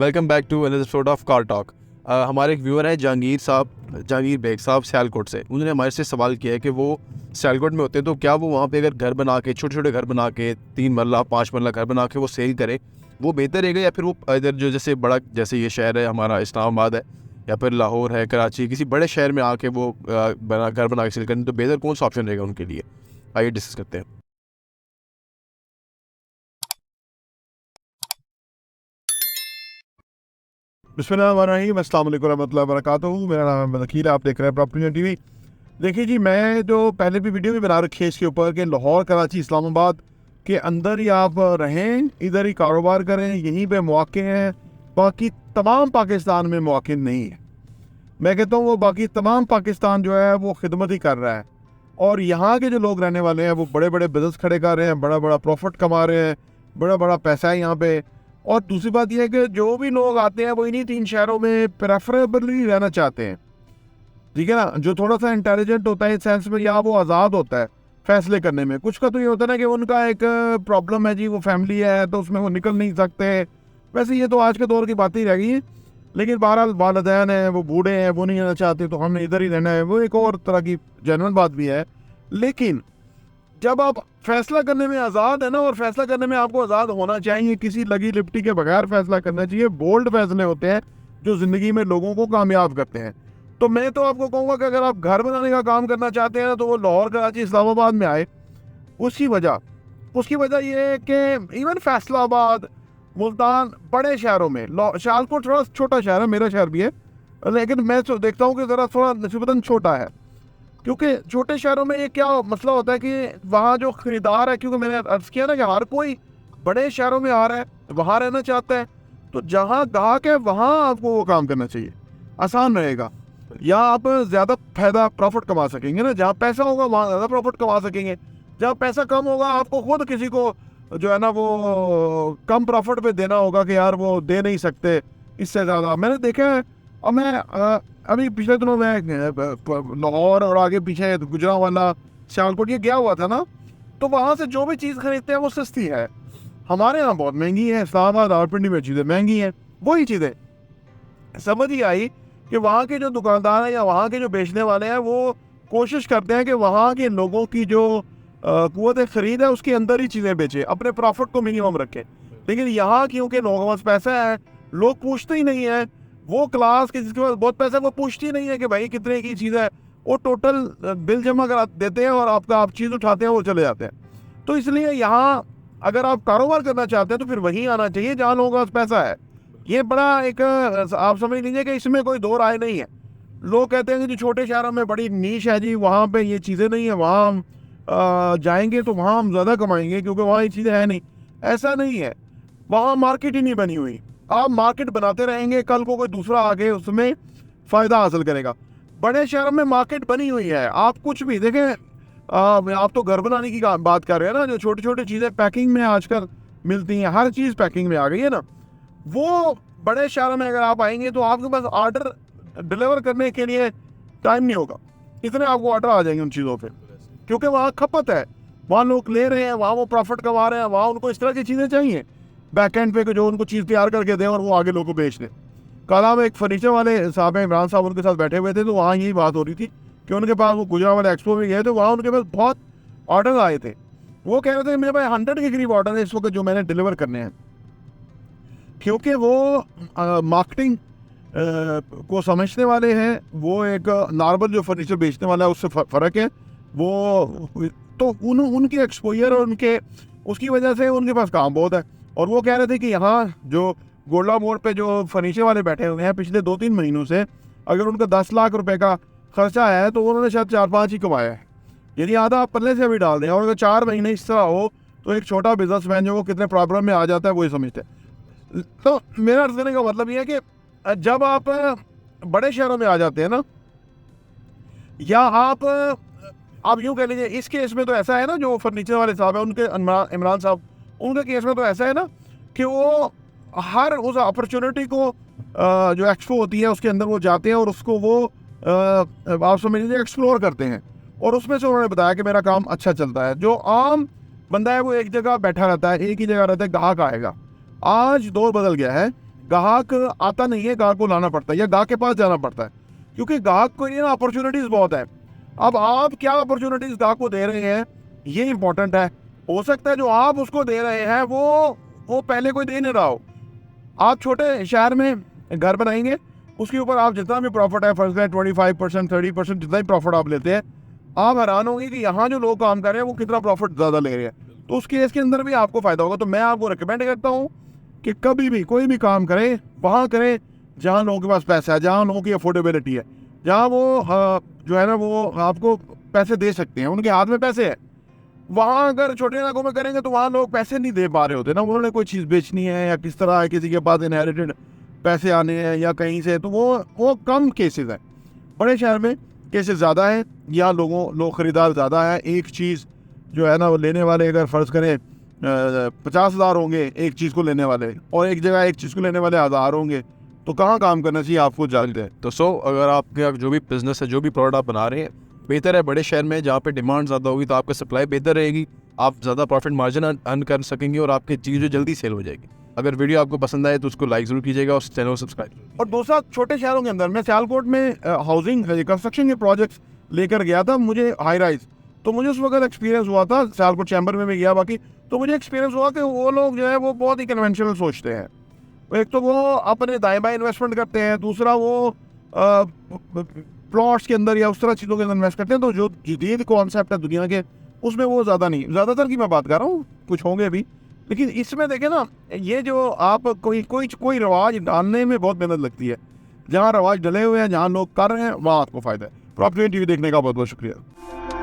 Welcome back to another episode of car talk. हमारे एक viewer हैं जहांगीर बेग साहब सियालकोट से। उन्होंने हमारे से सवाल किया है कि वो सियालकोट में होते हैं तो क्या वो वहाँ पे अगर घर बना के छोटे छोटे घर बना के 3 मरला 5 मरला घर बना के वो सेल करें, वो बेहतर रहेगा या फिर वो इधर जो जैसे बड़ा जैसे ये शहर है हमारा इस्लामाबाद है या फिर लाहौर है, कराची, किसी बड़े शहर में आके वो घर बना के सेल करें, तो बेहतर कौन सा ऑप्शन रहेगा उनके लिए? आइए डिस्कस करते हैं। बिस्मिल्लाहिर्रहमानिर्रहीम, अस्सलाम वालेकुम रहमतुल्लाहि व बरकातुहू। मेरा नाम है वकील, आप देख रहे हैं प्रॉपर्टी टीवी। देखिए जी, मैं जो पहले भी वीडियो भी बना रखी है इसके ऊपर कि लाहौर, कराची, इस्लामाबाद के अंदर ही आप रहें, इधर ही कारोबार करें, यहीं पे मौके हैं। बाकी तमाम पाकिस्तान में मौके नहीं है। मैं कहता हूँ वो बाकी तमाम पाकिस्तान जो है वो खिदमत ही कर रहा है, और यहाँ के जो लोग रहने वाले हैं वो बड़े बड़े बिजनेस खड़े कर रहे हैं, बड़ा बड़ा प्रॉफिट कमा रहे हैं, बड़ा बड़ा पैसा है यहाँ पे। और दूसरी बात यह है कि जो भी लोग आते हैं वो इन्हीं 3 शहरों में प्रेफरेबली रहना चाहते हैं, ठीक है ना। जो थोड़ा सा इंटेलिजेंट होता है इस सेंस में, या वो आज़ाद होता है फैसले करने में। कुछ का तो ये होता है ना कि उनका एक प्रॉब्लम है जी, वो फैमिली है तो उसमें वो निकल नहीं सकते। वैसे ये तो आज के दौर की बात ही रह गई है, लेकिन बहरहाल वालिदैन है, वो बूढ़े हैं, वो नहीं आना चाहते तो हमने इधर ही रहना है, वो एक और तरह की जेन्युइन बात भी है। लेकिन जब आप फैसला करने में आज़ाद है ना, और फैसला करने में आपको आज़ाद होना चाहिए, किसी लगी लिपटी के बगैर फैसला करना चाहिए। बोल्ड फैसले होते हैं जो ज़िंदगी में लोगों को कामयाब करते हैं। तो मैं तो आपको कहूँगा कि अगर आप घर बनाने का काम करना चाहते हैं ना, तो वो लाहौर, कराची, इस्लामाबाद में आए। उसकी वजह ये है कि इवन फैसलाबाद, मुल्तान, बड़े शहरों में, सियालकोट थोड़ा छोटा शहर है, मेरा शहर भी है, लेकिन मैं तो देखता हूँ कि ज़रा थोड़ा निस्बतन छोटा है। क्योंकि छोटे शहरों में ये क्या मसला होता है कि वहाँ जो ख़रीदार है, क्योंकि मैंने अर्ज़ किया ना कि हर कोई बड़े शहरों में आ रहा है, वहाँ रहना चाहता है, तो जहाँ ग्राहक है वहाँ आपको वो काम करना चाहिए, आसान रहेगा। या आप ज़्यादा फ़ायदा प्रॉफिट कमा सकेंगे ना, जहाँ पैसा होगा वहाँ ज़्यादा प्रॉफिट कमा सकेंगे। जहाँ पैसा कम होगा आपको खुद किसी को जो है ना वो कम प्रॉफिट पे देना होगा कि यार वो दे नहीं सकते इससे ज़्यादा। मैंने देखा है, और मैं अभी पिछले दिनों में लाहौर और आगे पीछे गुजरांवाला, सियालकोट ये गया हुआ था ना, तो वहाँ से जो भी चीज़ खरीदते हैं वो सस्ती है। हमारे यहाँ बहुत महंगी है, इस्लामाबाद रावलपिंडी में चीज़ें महंगी हैं। वही चीज़ें समझ ही आई कि वहाँ के जो दुकानदार हैं या वहाँ के जो बेचने वाले हैं वो कोशिश करते हैं कि वहाँ के लोगों की जो कुव्वत ख़रीद है उसके अंदर ही चीज़ें बेचें, अपने प्रॉफिट को मिनिमम रखें। लेकिन यहाँ क्योंकि लोगों के पास पैसा है, लोग पूछते ही नहीं है। वो क्लास के जिसके पास बहुत पैसा है वो पूछती ही नहीं है कि भाई कितने की चीज़ है, वो टोटल बिल जमा करा देते हैं और आप चीज़ उठाते हैं, वो चले जाते हैं। तो इसलिए यहाँ अगर आप कारोबार करना चाहते हैं तो फिर वहीं आना चाहिए जहाँ लोगों के पास पैसा है। ये बड़ा एक आप समझ लीजिए कि इसमें कोई दो राय नहीं है। लोग कहते हैं कि जो छोटे शहरों में बड़ी नीश है जी, वहाँ पे ये चीज़ें नहीं है, वहाँ हम जाएंगे तो वहाँ हम ज़्यादा कमाएंगे क्योंकि वहाँ ये चीज़ें है नहीं। ऐसा नहीं है, वहाँ मार्केट ही नहीं बनी हुई। आप मार्केट बनाते रहेंगे, कल को कोई दूसरा आके उसमें फ़ायदा हासिल करेगा। बड़े शहरों में मार्केट बनी हुई है। आप कुछ भी देखें, आप तो घर बनाने की बात कर रहे हैं ना, जो छोटी छोटी चीज़ें पैकिंग में आजकल मिलती हैं, हर चीज़ पैकिंग में आ गई है ना। वो बड़े शहरों में अगर आप आएंगे तो आपके पास ऑर्डर डिलीवर करने के लिए टाइम नहीं होगा, इतने आपको ऑर्डर आ जाएंगे उन चीज़ों पे, क्योंकि वहाँ खपत है, वहाँ लोग ले रहे हैं, वहाँ वो प्रॉफिट कमा रहे हैं, वहाँ उनको इस तरह की चीज़ें चाहिए बैक एंड पे जो उनको चीज़ तैयार करके दें और वो आगे लोगों को बेच दें। कल हम एक फर्नीचर वाले साहब हैं, इमरान साहब, उनके साथ बैठे हुए थे, तो वहाँ यही बात हो रही थी कि उनके पास वो गुजरांवाला एक्सपो में गए थे, वहाँ उनके पास बहुत ऑर्डर आए थे। वो कह रहे थे मेरे पास 100 के करीब ऑर्डर है इस वक्त जो मैंने डिलीवर करने हैं, क्योंकि वो मार्केटिंग को समझने वाले हैं। वो एक नॉर्मल जो फर्नीचर बेचने वाला है उससे फ़र्क है वो, तो उनके एक्सपोजर और उनके उसकी वजह से उनके पास काम बहुत है। और वो कह रहे थे कि यहाँ जो गोला मोड़ पे जो फर्नीचर वाले बैठे हुए हैं पिछले 2-3 महीनों से, अगर उनका 10 लाख रुपए का खर्चा है तो उन्होंने शायद 4-5 ही कमाया है। यदि आधा आप पल्ले से भी डाल दें, और अगर 4 महीने इस तरह हो तो एक छोटा बिजनेसमैन जो वो कितने प्रॉब्लम में आ जाता है वो ही समझते हैं। तो मेरा अर्ज करने का मतलब ये है कि जब आप बड़े शहरों में आ जाते हैं ना, या आप यूँ कह लीजिए, इस केस में तो ऐसा है ना, जो फर्नीचर वाले साहब हैं उनके इमरान साहब, उनके केस में तो ऐसा है ना कि वो हर उस अपॉर्चुनिटी को जो एक्सपो होती है उसके अंदर वो जाते हैं और उसको वो आप समझ लीजिए एक्सप्लोर करते हैं, और उसमें से उन्होंने बताया कि मेरा काम अच्छा चलता है। जो आम बंदा है वो एक जगह बैठा रहता है, एक ही जगह रहता है, ग्राहक आएगा। आज दौर बदल गया है, ग्राहक आता नहीं है, ग्राहक को लाना पड़ता है या ग्राहक के पास जाना पड़ता है, क्योंकि ग्राहक को ये ना अपॉर्चुनिटीज़ बहुत है। अब आप क्या अपॉर्चुनिटीज़ ग्राहक को दे रहे हैं ये इंपॉर्टेंट है। हो सकता है जो आप उसको दे रहे हैं वो पहले कोई दे नहीं रहा हो। आप छोटे शहर में घर बनाएंगे, उसके ऊपर आप जितना भी प्रॉफिट है, फर्स्ट करें 25%, 30%, जितना भी प्रॉफिट आप लेते हैं, आप हैरान होंगे कि यहाँ जो लोग काम कर रहे हैं वो कितना प्रॉफिट ज़्यादा ले रहे हैं। तो उस केस के अंदर भी आपको फ़ायदा होगा। तो मैं आपको रिकमेंड करता हूँ कि कभी भी कोई भी काम करें वहाँ करें जहाँ लोगों के पास पैसा है, जहाँ लोगों की अफोर्डेबिलिटी है, जहाँ वो जो है ना वो आपको पैसे दे सकते हैं, उनके हाथ में पैसे है। वहाँ अगर छोटे इलाकों में करेंगे तो वहाँ लोग पैसे नहीं दे पा रहे होते ना, उन्होंने कोई चीज़ बेचनी है या किस तरह है, किसी के पास इनहेरिटेड पैसे आने हैं या कहीं से, तो वो कम केसेस हैं। बड़े शहर में केसेस ज़्यादा है, या लोग ख़रीदार ज़्यादा है। एक चीज़ जो है ना वो लेने वाले अगर फ़र्ज़ करें 50,000 होंगे एक चीज़ को लेने वाले, और एक जगह एक चीज़ को लेने वाले 1000 होंगे, तो कहाँ काम करना चाहिए आपको जानते हैं। तो अगर आपके जो भी बिज़नेस है, जो भी प्रोडक्ट आप बना रहे हैं, बेहतर है बड़े शहर में जहाँ पे डिमांड ज़्यादा होगी तो आपका सप्लाई बेहतर रहेगी, आप ज़्यादा प्रॉफिट मार्जिन अर्न कर सकेंगे और आपकी चीज़ें जल्दी सेल हो जाएगी। अगर वीडियो आपको पसंद आए तो उसको लाइक ज़रूर कीजिएगा और चैनल को सब्सक्राइब। और दूसरा, छोटे शहरों के अंदर मैं सियालकोट में हाउसिंग कंस्ट्रक्शन के प्रोजेक्ट्स लेकर गया था, मुझे हाई राइज, तो मुझे उस वक्त एक्सपीरियंस हुआ था, सियालकोट चैम्बर में भी गया बाकी, तो मुझे एक्सपीरियंस हुआ कि वो लोग जो है वो बहुत ही कन्वेंशनल सोचते हैं। एक तो वो अपने दाएं बाएं इन्वेस्टमेंट करते हैं, दूसरा वो प्लॉट्स के अंदर या उस तरह चीज़ों के अंदर इन्वेस्ट करते हैं। तो जो जदीद कॉन्सेप्ट है दुनिया के, उसमें वो ज़्यादा नहीं, ज़्यादातर की मैं बात कर रहा हूँ, कुछ होंगे भी, लेकिन इसमें देखें ना, ये जो आप कोई रवाज डालने में बहुत मेहनत लगती है। जहाँ रवाज डले हुए हैं, जहाँ लोग कर रहे हैं, वहाँ आपको फ़ायदा है। प्रॉपर्टी टीवी देखने का बहुत बहुत शुक्रिया।